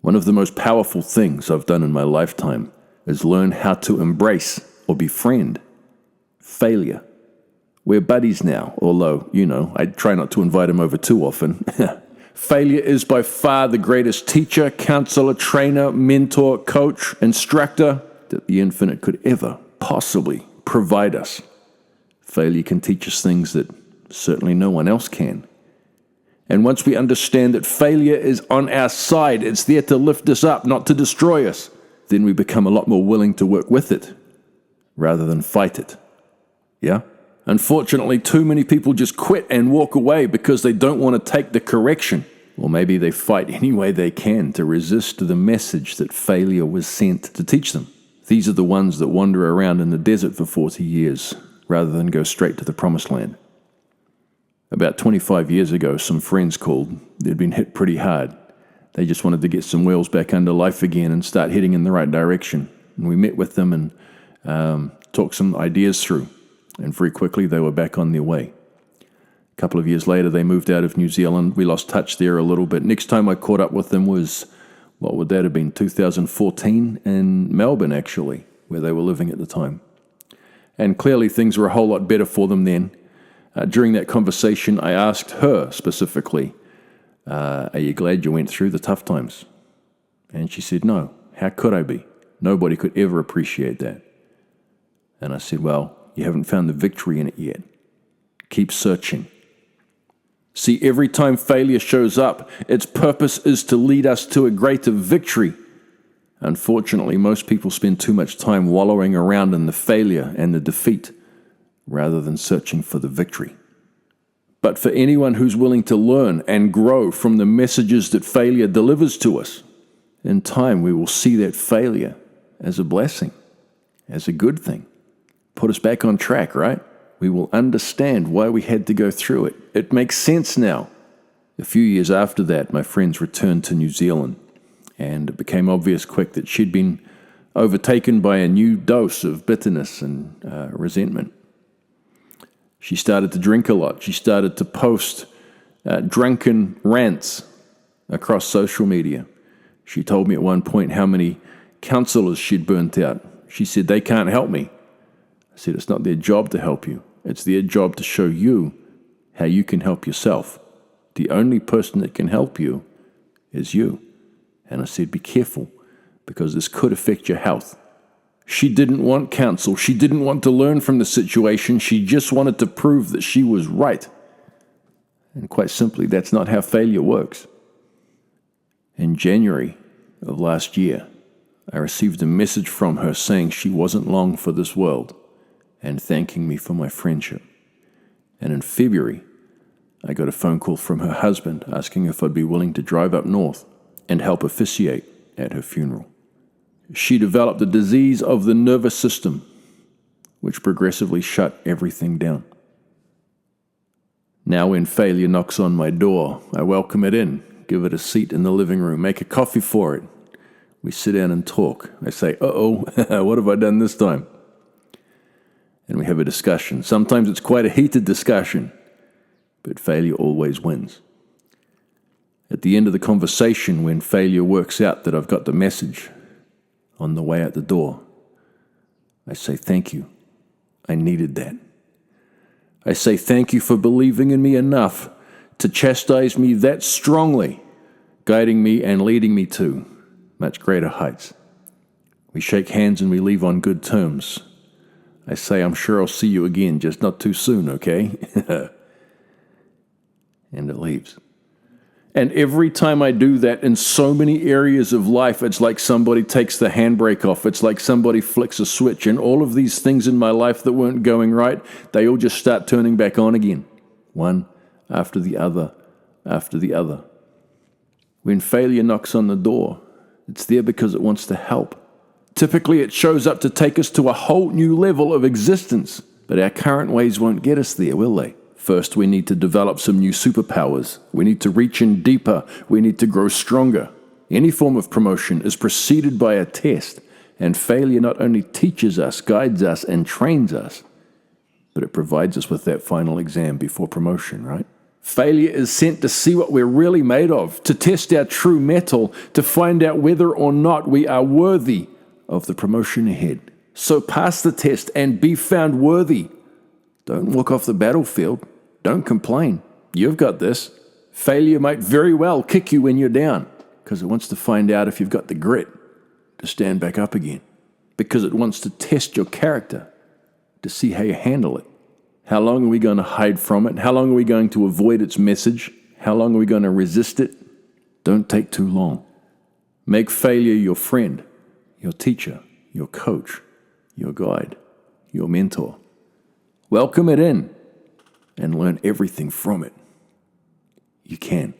One of the most powerful things I've done in my lifetime is learn how to embrace or befriend failure. We're buddies now, although, I try not to invite him over too often. Failure is by far the greatest teacher, counselor, trainer, mentor, coach, instructor that the infinite could ever possibly provide us. Failure can teach us things that certainly no one else can. And once we understand that failure is on our side, it's there to lift us up, not to destroy us, then we become a lot more willing to work with it rather than fight it. Yeah? Unfortunately, too many people just quit and walk away because they don't want to take the correction. Or maybe they fight any way they can to resist the message that failure was sent to teach them. These are the ones that wander around in the desert for 40 years rather than go straight to the promised land. About 25 years ago, some friends called. They'd been hit pretty hard. They just wanted to get some wheels back under life again and start heading in the right direction. And we met with them and talked some ideas through. And very quickly, they were back on their way. A couple of years later, they moved out of New Zealand. We lost touch there a little bit. Next time I caught up with them was, what would that have been, 2014 in Melbourne, actually, where they were living at the time. And clearly, things were a whole lot better for them then. During that conversation, I asked her specifically, are you glad you went through the tough times? And she said, no. How could I be? Nobody could ever appreciate that. And I said, well, you haven't found the victory in it yet. Keep searching. See, every time failure shows up, its purpose is to lead us to a greater victory. Unfortunately, most people spend too much time wallowing around in the failure and the defeat, rather than searching for the victory. But for anyone who's willing to learn and grow from the messages that failure delivers to us, in time we will see that failure as a blessing, as a good thing. Put us back on track, right? We will understand why we had to go through it. It makes sense now. A few years after that, my friends returned to New Zealand, and it became obvious quick that she'd been overtaken by a new dose of bitterness and resentment. She started to drink a lot. She started to post drunken rants across social media. She told me at one point how many counselors she'd burnt out. She said, they can't help me. I said, it's not their job to help you. It's their job to show you how you can help yourself. The only person that can help you is you. And I said, be careful, because this could affect your health. She didn't want counsel. She didn't want to learn from the situation. She just wanted to prove that she was right. And quite simply, that's not how failure works. In January of last year, I received a message from her saying she wasn't long for this world and thanking me for my friendship. And in February, I got a phone call from her husband asking if I'd be willing to drive up north and help officiate at her funeral. She developed a disease of the nervous system, which progressively shut everything down. Now when failure knocks on my door, I welcome it in, give it a seat in the living room, make a coffee for it. We sit down and talk. I say, uh-oh, what have I done this time? And we have a discussion. Sometimes it's quite a heated discussion, but failure always wins. At the end of the conversation, when failure works out that I've got the message, on the way out the door, I say, thank you. I needed that. I say, thank you for believing in me enough to chastise me that strongly, guiding me and leading me to much greater heights. We shake hands and we leave on good terms. I say, I'm sure I'll see you again, just not too soon, okay? And it leaves. And every time I do that in so many areas of life, it's like somebody takes the handbrake off. It's like somebody flicks a switch. And all of these things in my life that weren't going right, they all just start turning back on again. One after the other, after the other. When failure knocks on the door, it's there because it wants to help. Typically, it shows up to take us to a whole new level of existence. But our current ways won't get us there, will they? First, we need to develop some new superpowers. We need to reach in deeper. We need to grow stronger. Any form of promotion is preceded by a test, and failure not only teaches us, guides us, and trains us, but it provides us with that final exam before promotion, right? Failure is sent to see what we're really made of, to test our true mettle, to find out whether or not we are worthy of the promotion ahead. So pass the test and be found worthy. Don't walk off the battlefield. Don't complain. You've got this. Failure might very well kick you when you're down because it wants to find out if you've got the grit to stand back up again, because it wants to test your character to see how you handle it. How long are we going to hide from it? How long are we going to avoid its message? How long are we going to resist it? Don't take too long. Make failure your friend, your teacher, your coach, your guide, your mentor. Welcome it in and learn everything from it. You can.